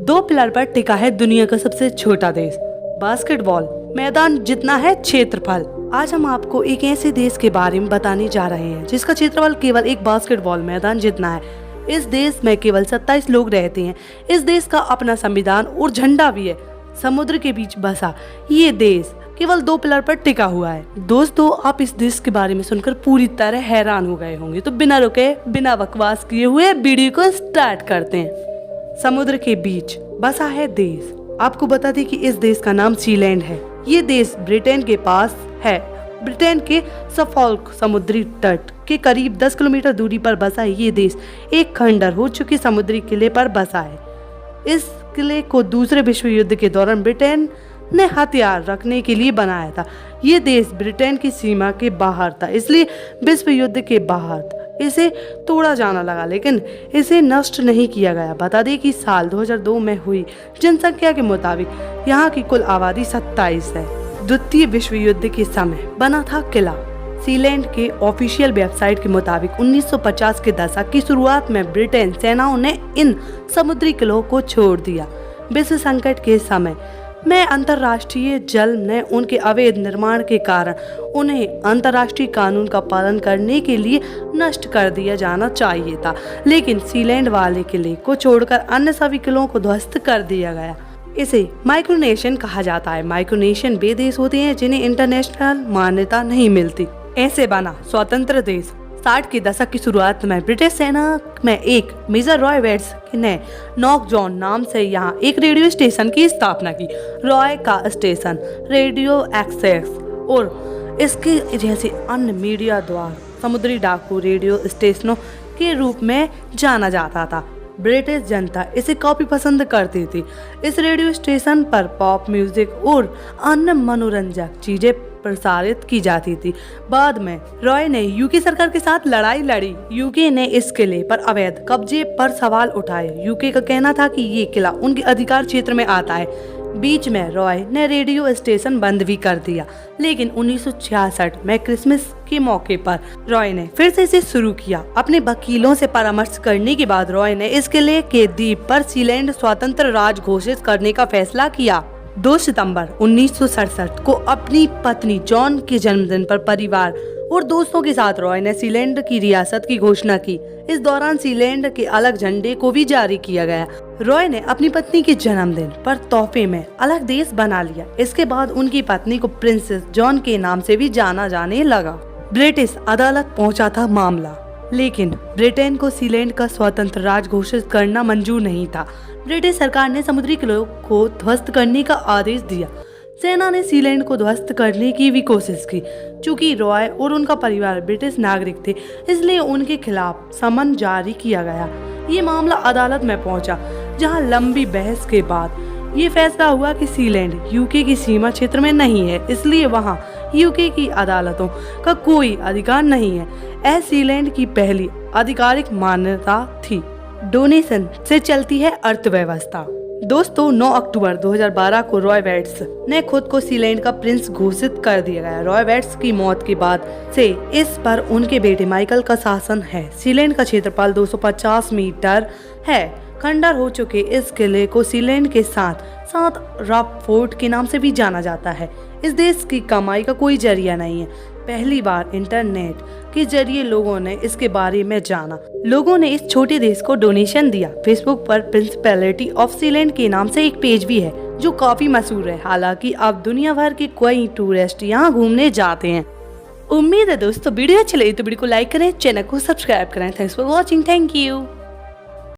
2 pillar पर टिका है दुनिया का सबसे छोटा देश। बास्केटबॉल मैदान जितना है क्षेत्रफल। आज हम आपको एक ऐसे देश के बारे में बताने जा रहे हैं जिसका क्षेत्रफल केवल एक बास्केटबॉल मैदान जितना है। इस देश में केवल 27 लोग रहते हैं। इस देश का अपना संविधान और झंडा भी है। समुद्र के बीच बसा ये देश केवल 2 पिलर पर टिका हुआ है। दोस्तों, आप इस देश के बारे में सुनकर पूरी तरह हैरान हो गए होंगे, तो बिना रुके बिना बकवास किए हुए वीडियो को स्टार्ट करते हैं। समुद्र के बीच बसा है देश। आपको बता दें कि इस देश का नाम सीलैंड है। ये देश ब्रिटेन के पास है। ब्रिटेन के सफॉल्क समुद्री तट के करीब 10 किलोमीटर दूरी पर बसा ये देश एक खंडर हो चुके समुद्री किले पर बसा है। इस किले को दूसरे विश्व युद्ध के दौरान ब्रिटेन ने हथियार रखने के लिए बनाया था। ये देश ब्रिटेन की सीमा के बाहर था, इसलिए विश्व युद्ध के बाद इसे तोड़ा जाना लगा, लेकिन इसे नष्ट नहीं किया गया। बता दें कि साल 2002 में हुई जनसंख्या के मुताबिक यहाँ की कुल आबादी 27 है। द्वितीय विश्व युद्ध के समय बना था किला। सीलैंड के ऑफिशियल वेबसाइट के मुताबिक 1950 के दशक की शुरुआत में ब्रिटेन सेनाओं ने इन समुद्री किलों को छोड़ दिया। विश्व संकट के समय में अंतर्राष्ट्रीय जल ने उनके अवैध निर्माण के कारण उन्हें अंतर्राष्ट्रीय कानून का पालन करने के लिए नष्ट कर दिया जाना चाहिए था, लेकिन सीलैंड वाले किले को छोड़कर अन्य सभी किलों को ध्वस्त कर दिया गया। इसे माइक्रोनेशियन कहा जाता है। माइक्रोनेशियन वे देश होते हैं जिन्हें इंटरनेशनल मान्यता नहीं मिलती। ऐसे बना स्वतंत्र देश। 60 के दशक की शुरुआत में ब्रिटिश सेना में एक मेजर रॉय वेट्स ने नॉक जॉन नाम से यहाँ एक रेडियो स्टेशन की स्थापना की। रॉय का स्टेशन रेडियो एक्सेस और इसके जैसे अन्य मीडिया द्वारा समुद्री डाकू रेडियो स्टेशनों के रूप में जाना जाता था। ब्रिटिश जनता इसे काफी पसंद करती थी। इस रेडियो स्टेशन पर पॉप म्यूजिक और अन्य मनोरंजक चीजें प्रसारित की जाती थी। बाद में रॉय ने यूके सरकार के साथ लड़ाई लड़ी। यूके ने इस किले पर अवैध कब्जे पर सवाल उठाए। यूके का कहना था कि ये किला उनके अधिकार क्षेत्र में आता है। बीच में रॉय ने रेडियो स्टेशन बंद भी कर दिया, लेकिन 1966 में क्रिसमस के मौके पर रॉय ने फिर से इसे शुरू किया। अपने वकीलों से परामर्श करने के बाद रॉय ने इस किले के द्वीप पर सीलैंड स्वतंत्र राज्य घोषित करने का फैसला किया। 2 सितंबर 1967 को अपनी पत्नी जॉन के जन्मदिन पर परिवार और दोस्तों के साथ रॉय ने सीलैंड की रियासत की घोषणा की। इस दौरान सीलैंड के अलग झंडे को भी जारी किया गया। रॉय ने अपनी पत्नी के जन्मदिन पर तोहफे में अलग देश बना लिया। इसके बाद उनकी पत्नी को प्रिंसेस जॉन के नाम से भी जाना जाने लगा। ब्रिटिश अदालत पहुंचा था मामला, लेकिन ब्रिटेन को सीलैंड का स्वतंत्र राज्य घोषित करना मंजूर नहीं था। ब्रिटिश सरकार ने समुद्री किलों को ध्वस्त करने का आदेश दिया। सेना ने सीलैंड को ध्वस्त करने की भी कोशिश की। चूंकि रॉय और उनका परिवार ब्रिटिश नागरिक थे, इसलिए उनके खिलाफ समन जारी किया गया। ये मामला अदालत में पहुंचा, जहां लंबी बहस के बाद ये फैसला हुआ कि सीलैंड यूके की सीमा क्षेत्र में नहीं है, इसलिए वहां यूके की अदालतों का कोई अधिकार नहीं है। यह सीलैंड की पहली आधिकारिक मान्यता थी। डोनेशन से चलती है अर्थव्यवस्था। दोस्तों, 9 अक्टूबर 2012 को रॉय वेट्स ने खुद को सीलैंड का प्रिंस घोषित कर दिया गया। रॉय वेट्स की मौत के बाद से इस पर उनके बेटे माइकल का शासन है। सीलैंड का क्षेत्रफल 250 मीटर है। खंडर हो चुके इस किले को सीलैंड के साथ साथ रॉक फोर्ट के नाम से भी जाना जाता है। इस देश की कमाई का कोई जरिया नहीं है। पहली बार इंटरनेट के जरिए लोगों ने इसके बारे में जाना। लोगों ने इस छोटे देश को डोनेशन दिया। फेसबुक पर प्रिंसिपैलिटी ऑफ सीलैंड के नाम से एक पेज भी है जो काफी मशहूर है। हालांकि अब दुनिया भर के कई टूरिस्ट यहाँ घूमने जाते हैं। उम्मीद है दोस्तों वीडियो अच्छी लगी तो वीडियो को लाइक करें, चैनल को सब्सक्राइब करें। Thanks for watching. Thank you.